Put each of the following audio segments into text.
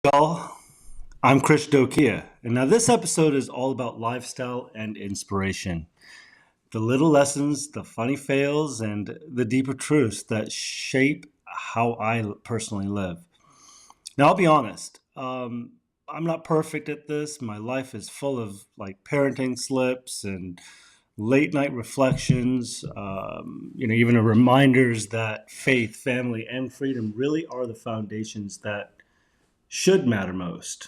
Y'all, I'm Krish Dhokia, and now this episode is all about lifestyle and inspiration. The little lessons, the funny fails, and the deeper truths that shape how I personally live. Now, I'll be honest, I'm not perfect at this. My life is full of like parenting slips and late night reflections, even reminders that faith, family, and freedom really are the foundations that should matter most.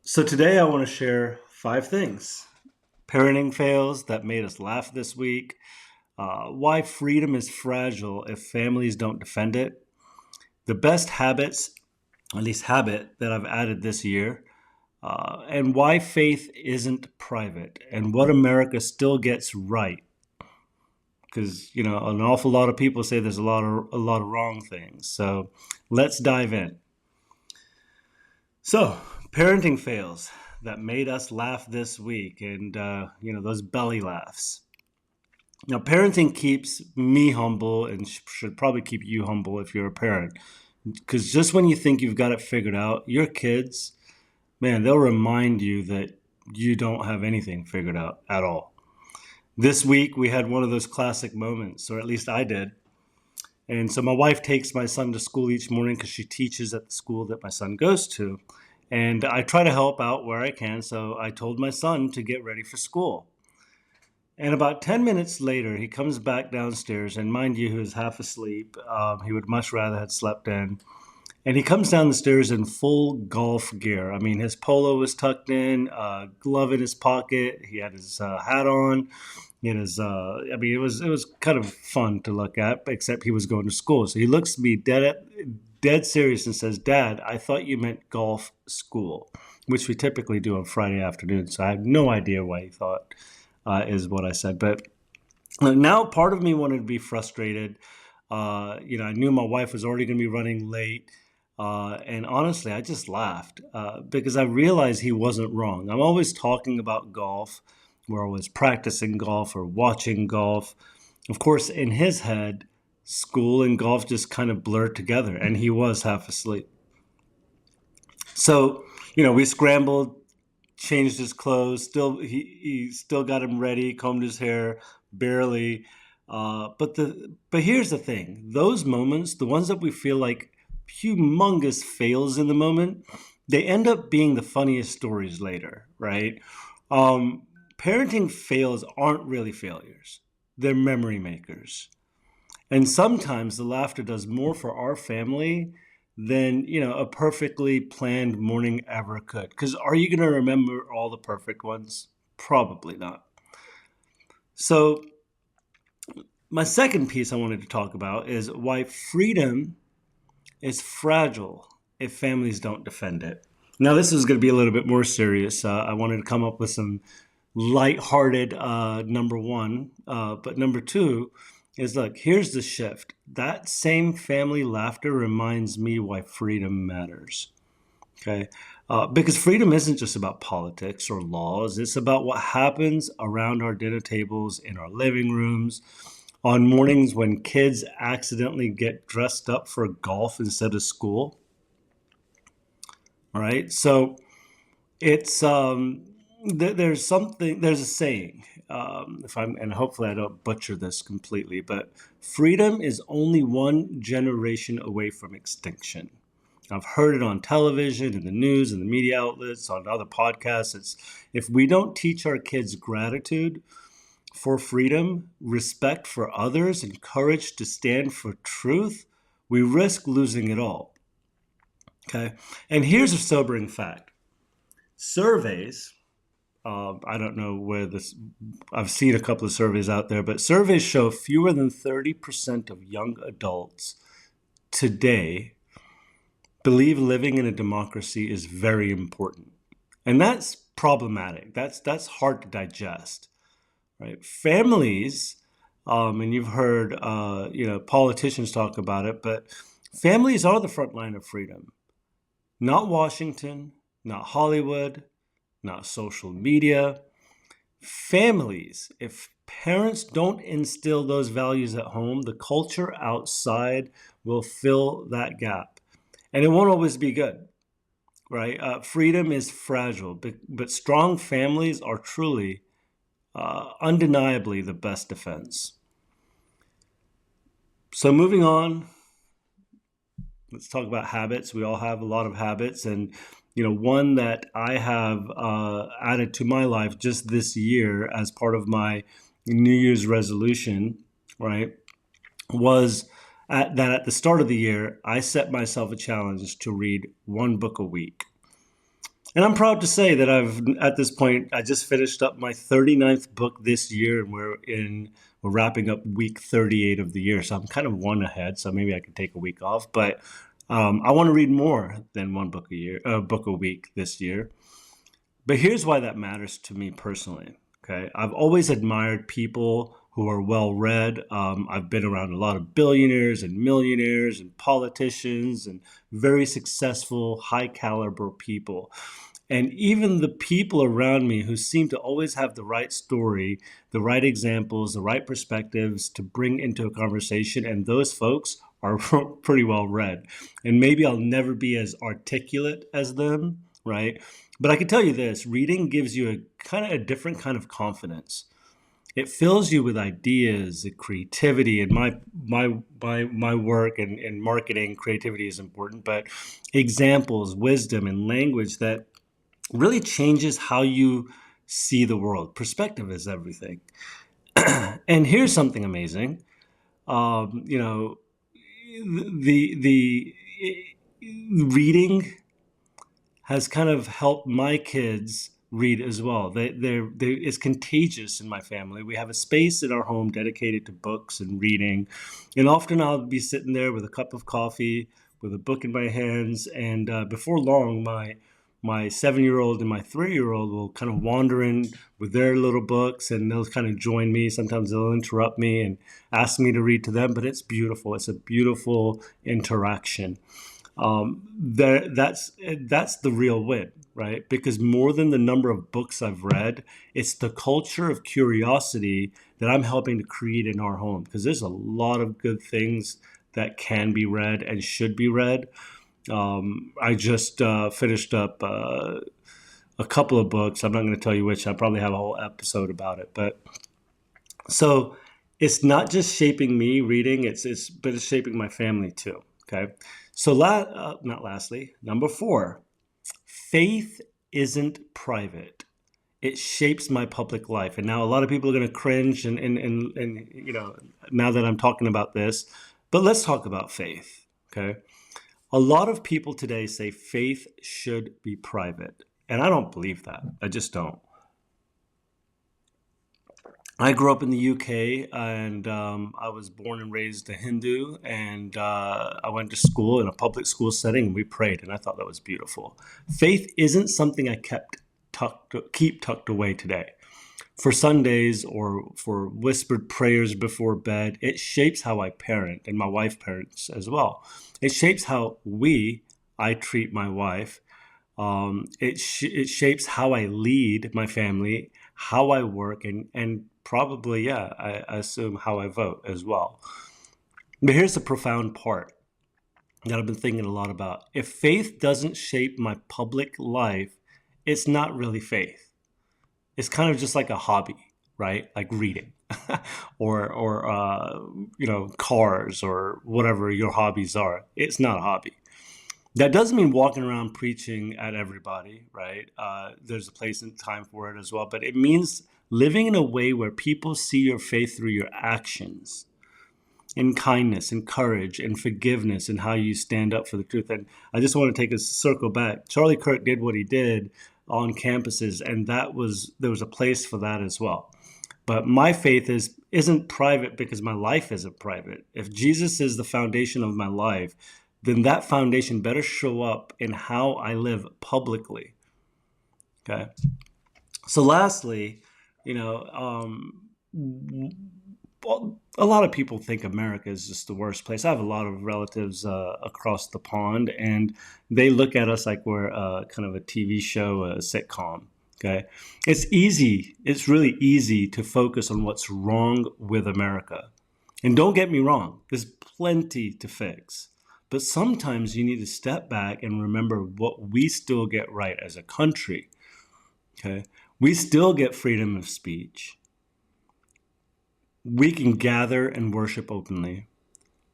So today I want to share five things: parenting fails that made us laugh this week, why freedom is fragile if families don't defend it, the best habits, at least habit, that I've added this year, and why faith isn't private and what America still gets right. Because an awful lot of people say there's a lot of wrong things. So let's dive in. So, parenting fails that made us laugh this week, and those belly laughs. Now, parenting keeps me humble, and should probably keep you humble if you're a parent. Because just when you think you've got it figured out, your kids, man, they'll remind you that you don't have anything figured out at all. This week, we had one of those classic moments, or at least I did. And so my wife takes my son to school each morning because she teaches at the school that my son goes to. And I try to help out where I can. So I told my son to get ready for school. And about 10 minutes later, he comes back downstairs. And mind you, he was half asleep. He would much rather had slept in. And he comes down the stairs in full golf gear. I mean, his polo was tucked in, glove in his pocket. He had his hat on. It was kind of fun to look at, except he was going to school. So he looks at me dead serious and says, "Dad, I thought you meant golf school," which we typically do on Friday afternoons. So I have no idea why he thought is what I said. But now part of me wanted to be frustrated. I knew my wife was already going to be running late. And honestly, I just laughed because I realized he wasn't wrong. I'm always talking about golf. We're always practicing golf or watching golf. Of course, in his head, school and golf just kind of blurred together, and he was half asleep. So, we scrambled, changed his clothes. He still got him ready, combed his hair, barely. But here's the thing: those moments, the ones that we feel like humongous fails in the moment, they end up being the funniest stories later, right? Um, Parenting fails aren't really failures; they're memory makers. And sometimes the laughter does more for our family than, a perfectly planned morning ever could. Because are you going to remember all the perfect ones? Probably not. So, my second piece I wanted to talk about is why freedom is fragile if families don't defend it. Now, this is going to be a little bit more serious. I wanted to come up with some lighthearted number one, but number two is, look, here's the shift. That same family laughter reminds me why freedom matters. Okay. Because freedom isn't just about politics or laws. It's about what happens around our dinner tables, in our living rooms, on mornings when kids accidentally get dressed up for golf instead of school. All right. So it's there's a saying, if I'm and hopefully I don't butcher this completely, but freedom is only one generation away from extinction. I've heard it on television, in the news, in the media outlets, on other podcasts. It's, if we don't teach our kids gratitude for freedom, respect for others, and courage to stand for truth, we risk losing it all. Okay. And here's a sobering fact: surveys, I don't know where this, I've seen a couple of surveys out there, but surveys show fewer than 30% of young adults today believe living in a democracy is very important. And that's problematic. That's hard to digest, right? Families, and you've heard, politicians talk about it, but families are the front line of freedom. Not Washington, not Hollywood, not social media. Families, if parents don't instill those values at home, the culture outside will fill that gap. and it won't always be good, right? Freedom is fragile, but strong families are truly, undeniably the best defense. So moving on, let's talk about habits. We all have a lot of habits, and one that I have added to my life just this year as part of my New Year's resolution, right, was at the start of the year, I set myself a challenge to read one book a week. And I'm proud to say that at this point, I just finished up my 39th book this year, and we're wrapping up week 38 of the year. So I'm kind of one ahead. So maybe I could take a week off, but I want to read more than one book a week this year. But here's why that matters to me personally. Okay, I've always admired people who are well read. I've been around a lot of billionaires and millionaires and politicians and very successful, high caliber people. And even the people around me who seem to always have the right story, the right examples, the right perspectives to bring into a conversation, and those folks are pretty well read. And maybe I'll never be as articulate as them, right? But I can tell you this, reading gives you a different kind of confidence. It fills you with ideas and creativity, and my work in marketing, creativity is important, but examples, wisdom, and language that really changes how you see the world. Perspective is everything. And here's something amazing. You know, the reading has kind of helped my kids read as well. It's contagious in my family. We have a space in our home dedicated to books and reading, and often I'll be sitting there with a cup of coffee, with a book in my hands, and before long, my 7-year-old and my 3-year-old will kind of wander in with their little books, and they'll kind of join me. Sometimes they'll interrupt me and ask me to read to them, but it's beautiful. It's a beautiful interaction. That's the real win, right? Because more than the number of books I've read, it's the culture of curiosity that I'm helping to create in our home. Because there's a lot of good things that can be read and should be read. I just finished up a couple of books. I'm not going to tell you which. I probably have a whole episode about it. But so it's not just shaping me reading. But it's shaping my family too. Okay. So not lastly, number 4, faith isn't private. It shapes my public life. And now a lot of people are going to cringe and now that I'm talking about this, but let's talk about faith. Okay. A lot of people today say faith should be private. And I don't believe that. I just don't. I grew up in the UK, and I was born and raised a Hindu, and I went to school in a public school setting, and we prayed, and I thought that was beautiful. Faith isn't something I keep tucked away today. For Sundays or for whispered prayers before bed, it shapes how I parent, and my wife parents as well. It shapes how I treat my wife. It shapes how I lead my family, how I work, and probably, yeah, I assume how I vote as well. But here's the profound part that I've been thinking a lot about. If faith doesn't shape my public life, it's not really faith. It's kind of just like a hobby, right? Like reading or cars or whatever your hobbies are. It's not a hobby. That doesn't mean walking around preaching at everybody, right? There's a place and time for it as well, but it means living in a way where people see your faith through your actions, in kindness and courage and forgiveness and how you stand up for the truth. And I just want to take a circle back. Charlie Kirk did what he did on campuses, and there was a place for that as well. But my faith isn't private because my life isn't private. If Jesus is the foundation of my life, then that foundation better show up in how I live publicly. Okay. So lastly, a lot of people think America is just the worst place. I have a lot of relatives across the pond, and they look at us like we're kind of a TV show, a sitcom. Okay. It's really easy to focus on what's wrong with America. And don't get me wrong, there's plenty to fix. But sometimes you need to step back and remember what we still get right as a country. Okay? We still get freedom of speech. We can gather and worship openly.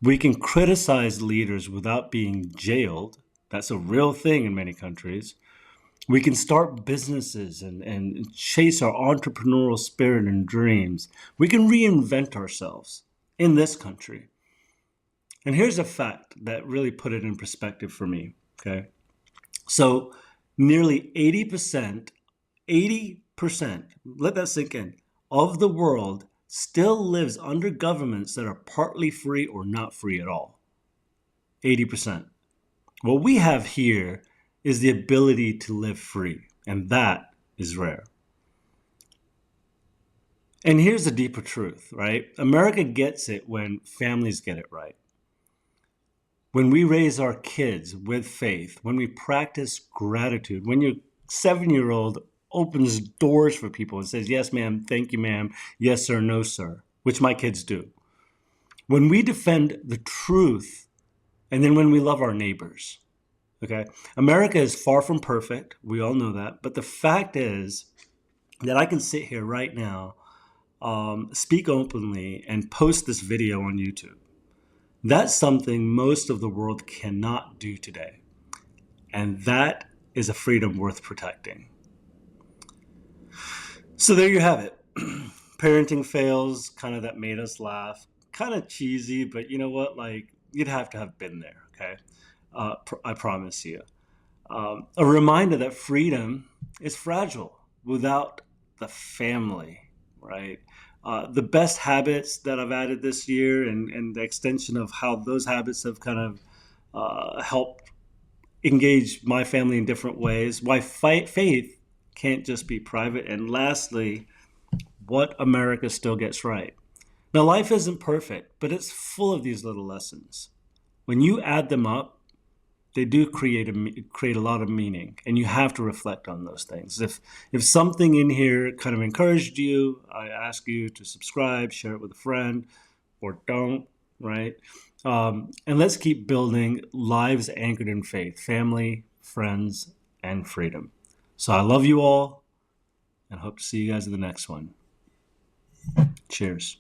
We can criticize leaders without being jailed. That's a real thing in many countries. We can start businesses and chase our entrepreneurial spirit and dreams. We can reinvent ourselves in this country. And here's a fact that really put it in perspective for me. Okay. So nearly 80%, let that sink in, of the world still lives under governments that are partly free or not free at all. 80%. What we have here is the ability to live free, and that is rare. And here's the deeper truth, right? America gets it when families get it right. When we raise our kids with faith, when we practice gratitude, when your 7-year-old opens doors for people and says, yes, ma'am, thank you, ma'am, yes, sir, no, sir, which my kids do. When we defend the truth, and then when we love our neighbors, okay? America is far from perfect. We all know that. But the fact is that I can sit here right now, speak openly, and post this video on YouTube. That's something most of the world cannot do today. And that is a freedom worth protecting. So there you have it. Parenting fails, kind of that made us laugh. Kind of cheesy, but you know what? Like, you'd have to have been there, okay? I promise you. A reminder that freedom is fragile without the family, right? The best habits that I've added this year and the extension of how those habits have kind of helped engage my family in different ways. Why faith can't just be private. And lastly, what America still gets right. Now, life isn't perfect, but it's full of these little lessons. When you add them up, they do create a lot of meaning, and you have to reflect on those things. If something in here kind of encouraged you, I ask you to subscribe, share it with a friend, or don't, right? And let's keep building lives anchored in faith, family, friends, and freedom. So I love you all, and hope to see you guys in the next one. Cheers.